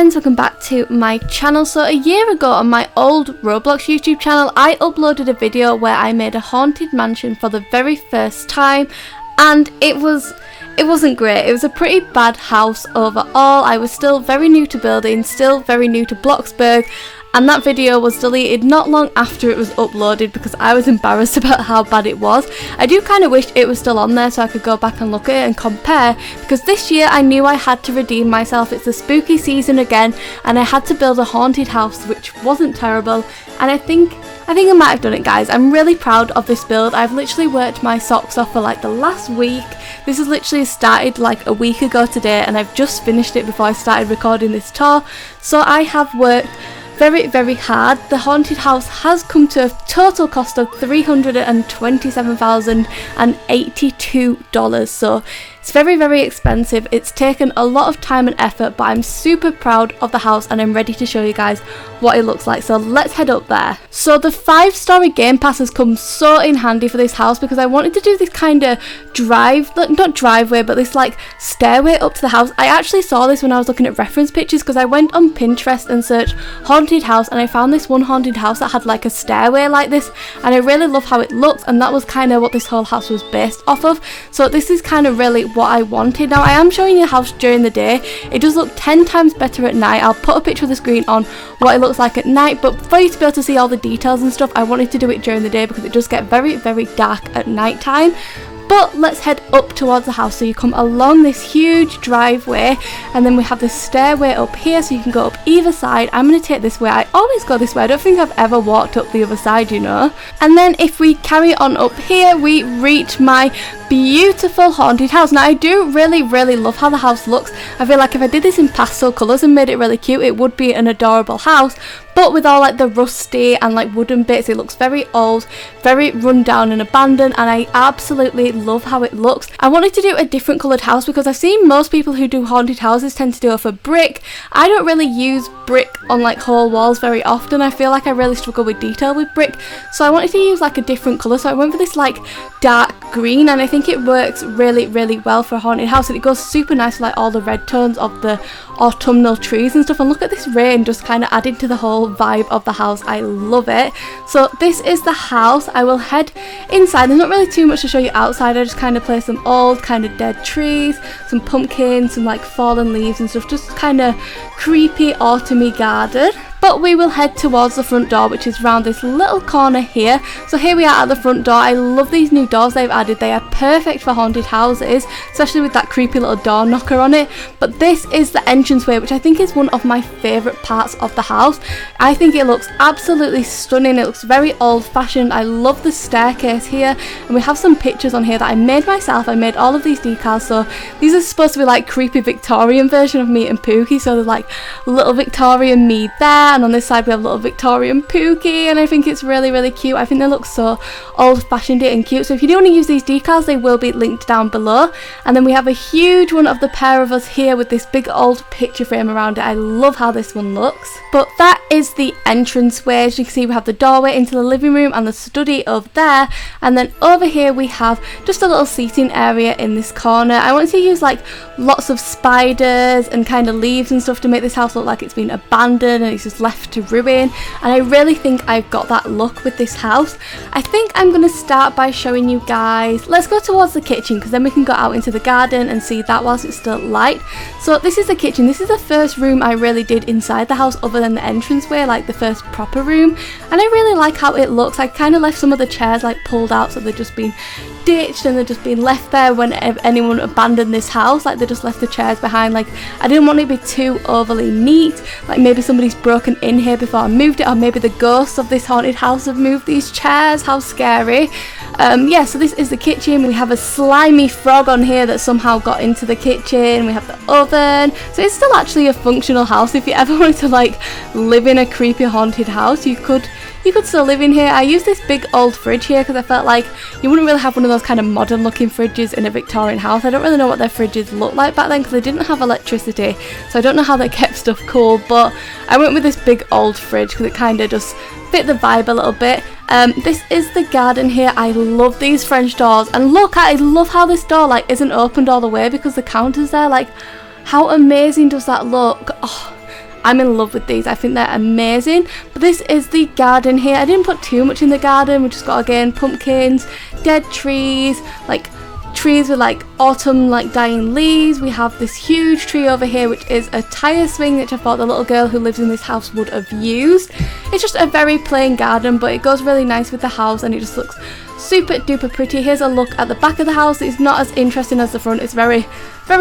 guys, welcome back to my channel. So a year ago on my old Roblox YouTube channel, I uploaded a video where I made a haunted mansion for the very first time, and it wasn't great. It was a pretty bad house overall. I was still very new to building, still very new to Bloxburg, and that video was deleted not long after it was uploaded because I was embarrassed about how bad it was. I do kind of wish it was still on there so I could go back and look at it and compare, because this year I knew I had to redeem myself. It's the spooky season again and I had to build a haunted house which wasn't terrible, and I think I might have done it, guys. I'm really proud of this build. I've literally worked my socks off for like the last week. This has literally started like a week ago today and I've just finished it before I started recording this tour. So I have worked very hard. The haunted house has come to a total cost of $327,082, so it's very expensive. It's taken a lot of time and effort, but I'm super proud of the house and I'm ready to show you guys what it looks like. So let's head up there. So the 5-story game pass has come so in handy for this house because I wanted to do this kind of not driveway, but this like stairway up to the house. I actually saw this when I was looking at reference pictures because I went on Pinterest and searched haunted house, and I found this one haunted house that had like a stairway like this, and I really love how it looks, and that was kind of what this whole house was based off of. So this is kind of really what I wanted. Now I am showing you the house during the day. It does look 10 times better at night. I'll put a picture of the screen on what it looks like at night, but for you to be able to see all the details and stuff, I wanted to do it during the day because it does get very dark at night time. But let's head up towards the house. So you come along this huge driveway and then we have this stairway up here so you can go up either side. I'm going to take this way. I always go this way. I don't think I've ever walked up the other side, you know. And then if we carry on up here, we reach my beautiful haunted house. Now I do really love how the house looks. I feel like if I did this in pastel colours and made it really cute, it would be an adorable house. But with all like the rusty and like wooden bits, it looks very old, very run down and abandoned, and I absolutely love how it looks. I wanted to do a different coloured house because I've seen most people who do haunted houses tend to do it for brick. I don't really use brick on like whole walls very often. I feel like I really struggle with detail with brick, so I wanted to use like a different colour, so I went for this like dark green, and I think it works really well for a haunted house, and it goes super nice with like all the red tones of the autumnal trees and stuff. And look at this rain just kind of adding to the whole vibe of the house. I love it. So this is the house. I will head inside. There's not really too much to show you outside. I just kind of placed some old kind of dead trees, some pumpkins, some like fallen leaves and stuff, just kind of creepy autumny garden. But we will head towards the front door, which is around this little corner here. So here we are at the front door. I love these new doors they've added. They are perfect for haunted houses, especially with that creepy little door knocker on it. But this is the entranceway, which I think is one of my favourite parts of the house. I think it looks absolutely stunning. It looks very old-fashioned. I love the staircase here, and we have some pictures on here that I made myself. I made all of these decals, so these are supposed to be like creepy Victorian version of me and Pookie. So there's like little Victorian me there, and on this side we have little Victorian Pookie, and I think it's really cute. I think they look so old-fashioned and cute. So if you do want to use these decals, they will be linked down below. And then we have a huge one of the pair of us here with this big old picture frame around it. I love how this one looks. But that is the entranceway. As you can see, we have the doorway into the living room and the study over there, and then over here we have just a little seating area in this corner. I want to use like lots of spiders and kind of leaves and stuff to make this house look like it's been abandoned and it's just left to ruin, and I really think I've got that look with this house. I think I'm going to start by showing you guys, let's go towards the kitchen because then we can go out into the garden and see that whilst it's still light. So this is the kitchen. This is the first room I really did inside the house other than the entranceway, like the first proper room, and I really like how it looks. I kind of left some of the chairs like pulled out, so they've just been ditched and they've just been left there when anyone abandoned this house. Like they just left the chairs behind. Like I didn't want it to be too overly neat, like maybe somebody's broken in here before I moved it, or maybe the ghosts of this haunted house have moved these chairs. How scary. Yeah, so this is the kitchen. We have a slimy frog on here that somehow got into the kitchen. We have the oven, so it's still actually a functional house. If you ever wanted to like live in a creepy haunted house, you could still live in here. I use this big old fridge here because I felt like you wouldn't really have one of those kind of modern looking fridges in a Victorian house. I don't really know what their fridges looked like back then because they didn't have electricity, so I don't know how they kept stuff cool, but I went with this big old fridge because it kind of just fit the vibe a little bit. This is the garden here. I love these French doors, and look, I love how this door like isn't opened all the way because the counter's there. Like how amazing does that look? Oh, I'm in love with these. I think they're amazing. But this is the garden here. I didn't put too much in the garden. We just got, again, pumpkins, dead trees, like trees with like autumn like dying leaves. We have this huge tree over here which is a tire swing, which I thought the little girl who lives in this house would have used. It's just a very plain garden, but it goes really nice with the house and it just looks super duper pretty. Here's a look at the back of the house. It's not as interesting as the front. It's very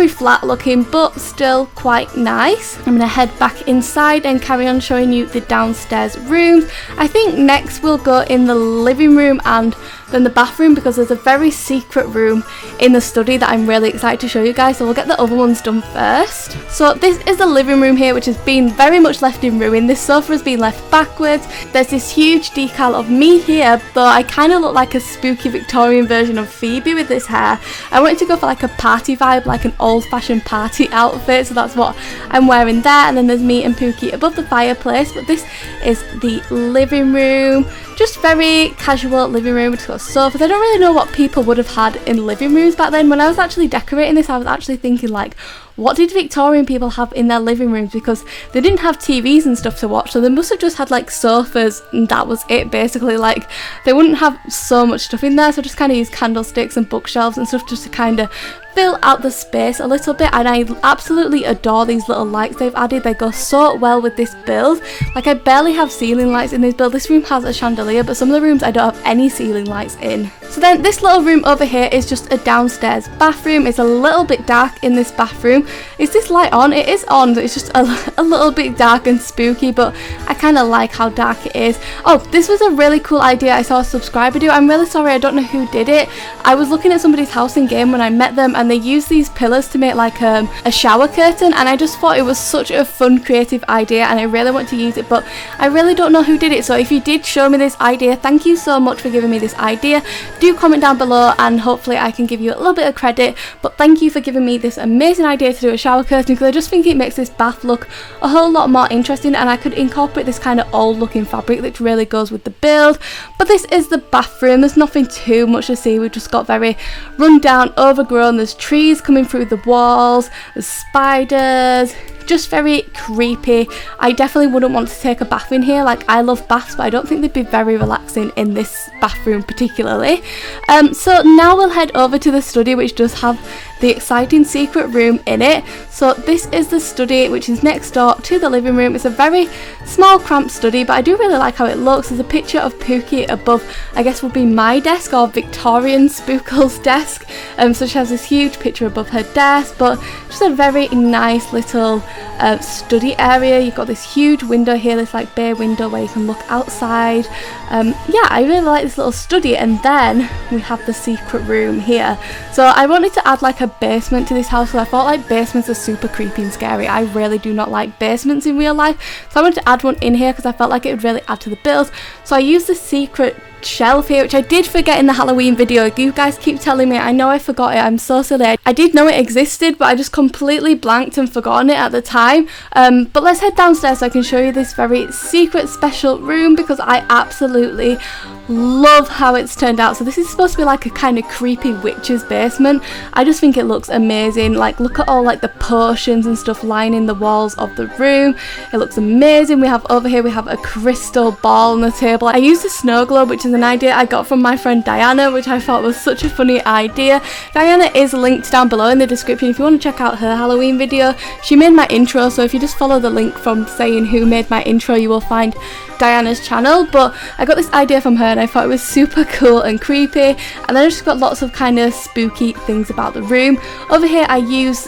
flat looking, but still quite nice. I'm gonna head back inside and carry on showing you the downstairs rooms. I think next we'll go in the living room and then the bathroom, because there's a very secret room in the study that I'm really excited to show you guys, so we'll get the other ones done first. So this is the living room here, which has been very much left in ruin. This sofa has been left backwards. There's this huge decal of me here, though I kind of look like a spooky Victorian version of Phoebe with this hair. I wanted to go for like a party vibe, like an old-fashioned party outfit, so that's what I'm wearing there. And then there's me and Pookie above the fireplace, but this is the living room. Just very casual living room. It's got sofas. I don't really know what people would have had in living rooms back then. When I was actually decorating this, I was actually thinking like, what did Victorian people have in their living rooms? Because they didn't have TVs and stuff to watch, so they must have just had like sofas and that was it basically. Like they wouldn't have so much stuff in there, so I just kind of used candlesticks and bookshelves and stuff just to kind of fill out the space a little bit. And I absolutely adore these little lights they've added. They go so well with this build. Like I barely have ceiling lights in this build. This room has a chandelier, but some of the rooms I don't have any ceiling lights in. So then this little room over here is just a downstairs bathroom. It's a little bit dark in this bathroom. Is this light on? It is on. It's just a little bit dark and spooky, but I kind of like how dark it is. Oh, this was a really cool idea I saw a subscriber do. I'm really sorry, I don't know who did it. I was looking at somebody's house in game when I met them, and they used these pillars to make like a shower curtain, and I just thought it was such a fun creative idea and I really want to use it, but I really don't know who did it. So if you did show me this idea, thank you so much for giving me this idea. Do comment down below and hopefully I can give you a little bit of credit, but thank you for giving me this amazing idea to do a shower curtain, because I just think it makes this bath look a whole lot more interesting, and I could incorporate this kind of old looking fabric that really goes with the build. But this is the bathroom. There's nothing too much to see. We've just got very run down, overgrown. There's trees coming through the walls, there's spiders, just very creepy. I definitely wouldn't want to take a bath in here. Like I love baths, but I don't think they'd be very relaxing in this bathroom particularly. So now we'll head over to the study, which does have the exciting secret room in it. So this is the study, which is next door to the living room. It's a very small cramped study, but I do really like how it looks. There's a picture of Pookie above, I guess would be my desk or Victorian Spookles desk. So she has this huge picture above her desk, but just a very nice little study area. You've got this huge window here, this like bay window where you can look outside. Yeah, I really like this little study. And then we have the secret room here. So I wanted to add like a basement to this house, so I thought like basements are super creepy and scary. I really do not like basements in real life, so I wanted to add one in here because I felt like it would really add to the build. So I used the secret shelf here, which I did forget in the Halloween video. You guys keep telling me, I know I forgot it, I'm so silly. I did know it existed, but I just completely blanked and forgotten it at the time. But let's head downstairs so I can show you this very secret special room, because I absolutely love how it's turned out. So this is supposed to be like a kind of creepy witch's basement. I just think it looks amazing. Like look at all like the potions and stuff lining the walls of the room. It looks amazing. We have over here, we have a crystal ball on the table. I used a snow globe, which is an idea I got from my friend Diana, which I thought was such a funny idea. Diana is linked down below in the description if you want to check out her Halloween video. She made my intro, so if you just follow the link from saying who made my intro, you will find Diana's channel. But I got this idea from her and I thought it was super cool and creepy, and then I just got lots of kind of spooky things about the room. Over here I used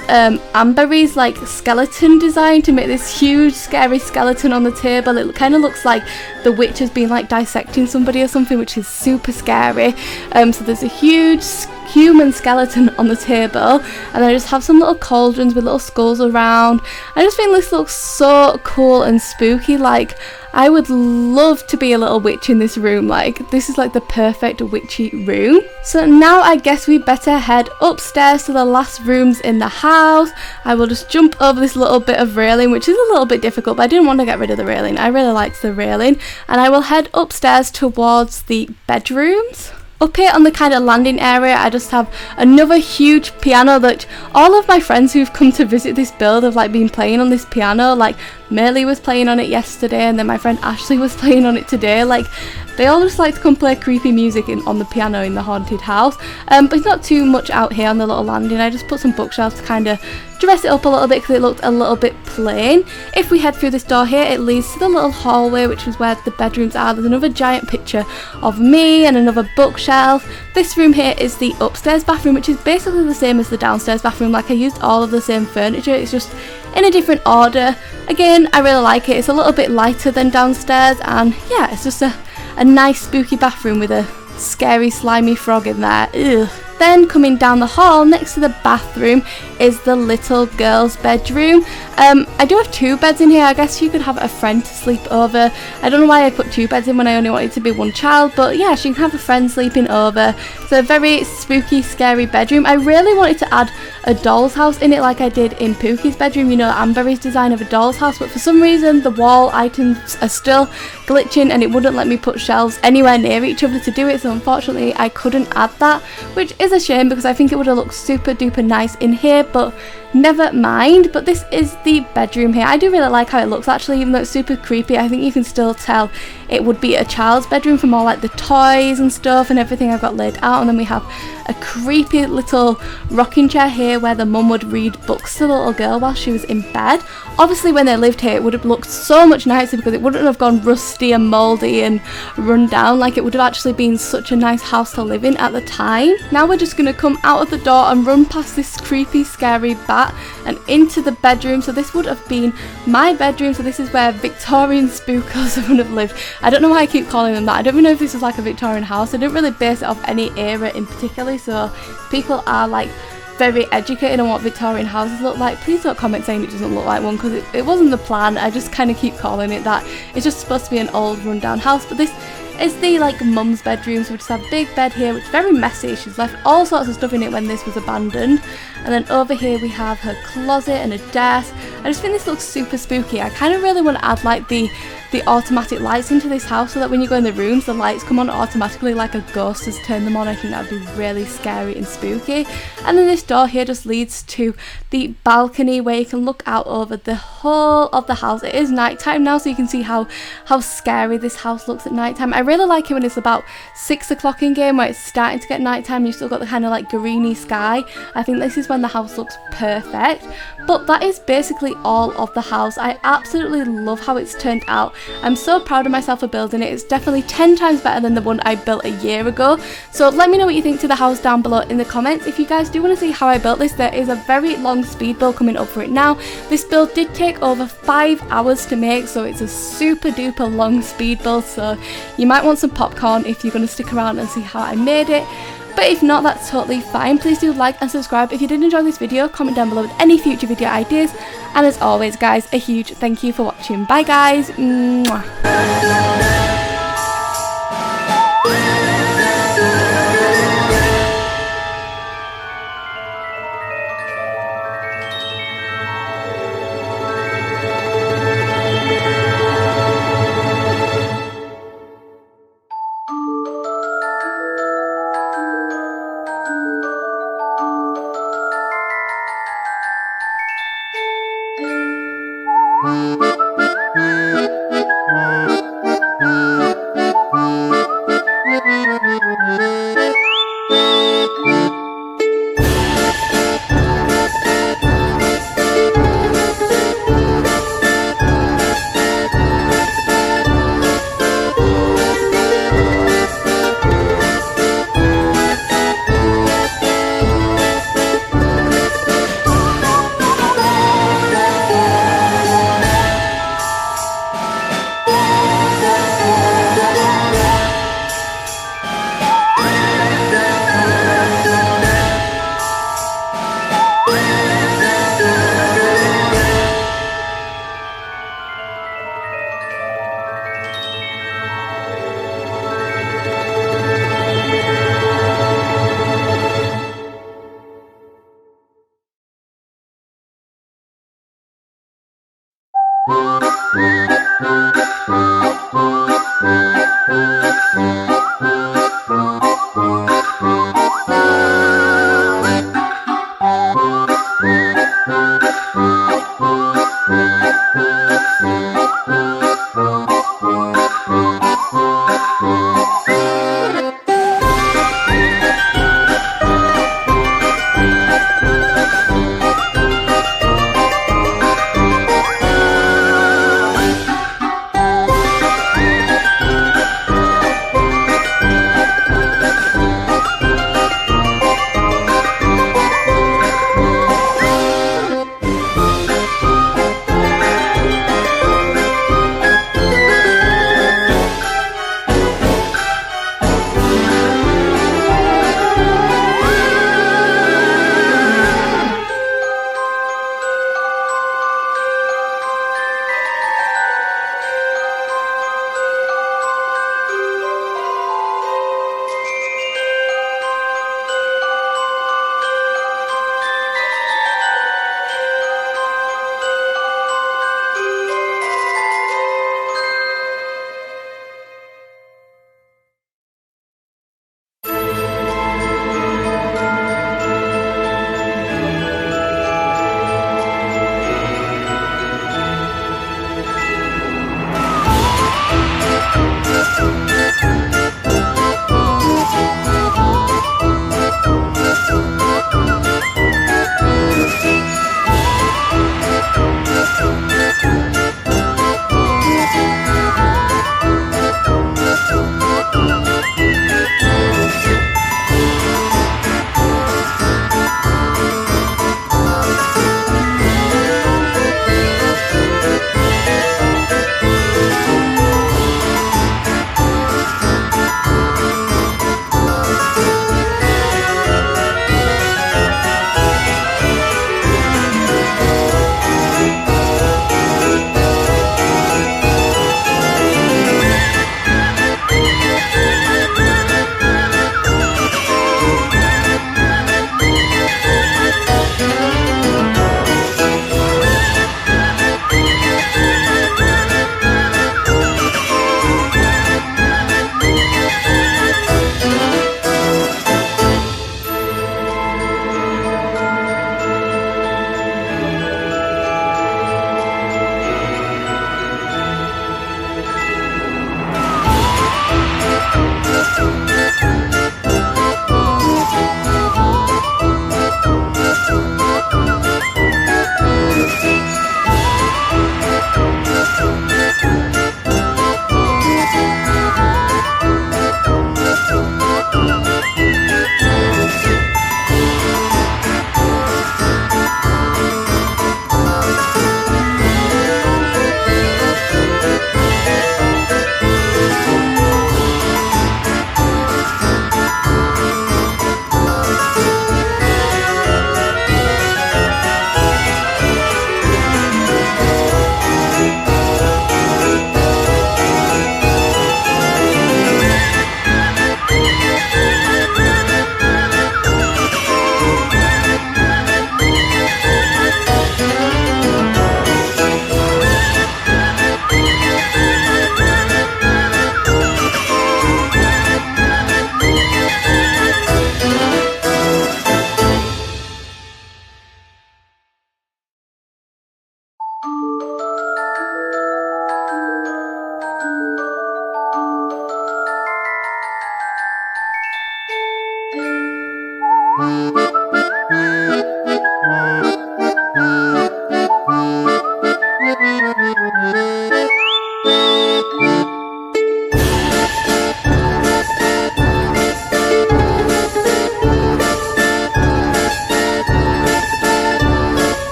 Amberry's like skeleton design to make this huge scary skeleton on the table. It kind of looks like the witch has been like dissecting somebody or something, which is super scary. So there's a huge human skeleton on the table, and I just have some little cauldrons with little skulls around. I just think this looks so cool and spooky. Like I would love to be a little witch in this room. Like this is like the perfect witchy room. So now I guess we better head upstairs to the last rooms in the house. I will just jump over this little bit of railing, which is a little bit difficult, but I didn't want to get rid of the railing. I really liked the railing, and I will head upstairs towards the bedrooms. Up here on the kind of landing area, I just have another huge piano that all of my friends who've come to visit this build have like been playing on this piano. Like Merle was playing on it yesterday, and then my friend Ashley was playing on it today. Like, they all just like to come play creepy music on the piano in the haunted house. But it's not too much out here on the little landing. I just put some bookshelves to kind of dress it up a little bit because it looked a little bit plain. If we head through this door here, it leads to the little hallway, which is where the bedrooms are. There's another giant picture of me and another bookshelf. This room here is the upstairs bathroom, which is basically the same as the downstairs bathroom. Like, I used all of the same furniture, it's just in a different order. Again, I really like it. It's a little bit lighter than downstairs, and yeah, it's just a nice spooky bathroom with a scary slimy frog in there. Ugh. Then coming down the hall next to the bathroom is the little girl's bedroom. I do have 2 beds in here. I guess you could have a friend to sleep over. I don't know why I put 2 beds in when I only wanted to be 1 child, but yeah, she can have a friend sleeping over. It's a very spooky, scary bedroom. I really wanted to add a doll's house in it like I did in Pookie's bedroom, you know, Amberry's design of a doll's house, but for some reason the wall items are still glitching and it wouldn't let me put shelves anywhere near each other to do it, so unfortunately I couldn't add that, which is a shame because I think it would have looked super duper nice in here, but never mind. But this is the bedroom here. I do really like how it looks actually, even though it's super creepy. I think you can still tell it would be a child's bedroom from all like the toys and stuff and everything I've got laid out. And then we have a creepy little rocking chair here where the mum would read books to the little girl while she was in bed. Obviously when they lived here it would have looked so much nicer because it wouldn't have gone rusty and mouldy and run down. Like, it would have actually been such a nice house to live in at the time. Now we're just going to come out of the door and run past this creepy scary bat and into the bedroom. So this would have been my bedroom. So this is where Victorian spookles would have lived. I don't know why I keep calling them that. I don't even know if this was like a Victorian house. I didn't really base it off any era in particular, so people are like very educated on what Victorian houses look like, please don't comment saying it doesn't look like one, because it wasn't the plan. I just kind of keep calling it that. It's just supposed to be an old rundown house. But this is the like mum's bedroom, so we just have a big bed here which is very messy. She's left all sorts of stuff in it when this was abandoned. And then over here we have her closet and a desk. I just think this looks super spooky. I kind of really want to add like the automatic lights into this house so that when you go in the rooms the lights come on automatically like a ghost has turned them on. I think that would be really scary and spooky. And then this door here just leads to the balcony where you can look out over the whole of the house. It is nighttime now, so you can see how scary this house looks at nighttime. I really like it when it's about 6 o'clock in game where it's starting to get nighttime and you've still got the kind of like greeny sky. I think this is when the house looks perfect. But that is basically all of the house. I absolutely love how it's turned out. I'm so proud of myself for building it. It's definitely 10 times better than the one I built a year ago. So let me know what you think to the house down below in the comments. If you guys do want to see how I built this, there is a very long speed build coming up for it now. This build did take over 5 hours to make, so it's a super duper long speed build, so you might want some popcorn if you're going to stick around and see how I made it. But if not, that's totally fine. Please do like and subscribe if you did enjoy this video. Comment down below with any future video ideas. And as always guys, a huge thank you for watching. Bye guys. Mwah.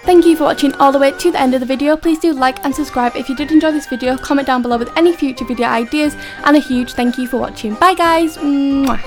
Thank you for watching all the way to the end of the video. Please do like and subscribe if you did enjoy this video, comment down below with any future video ideas, and a huge thank you for watching. Bye guys! Mwah.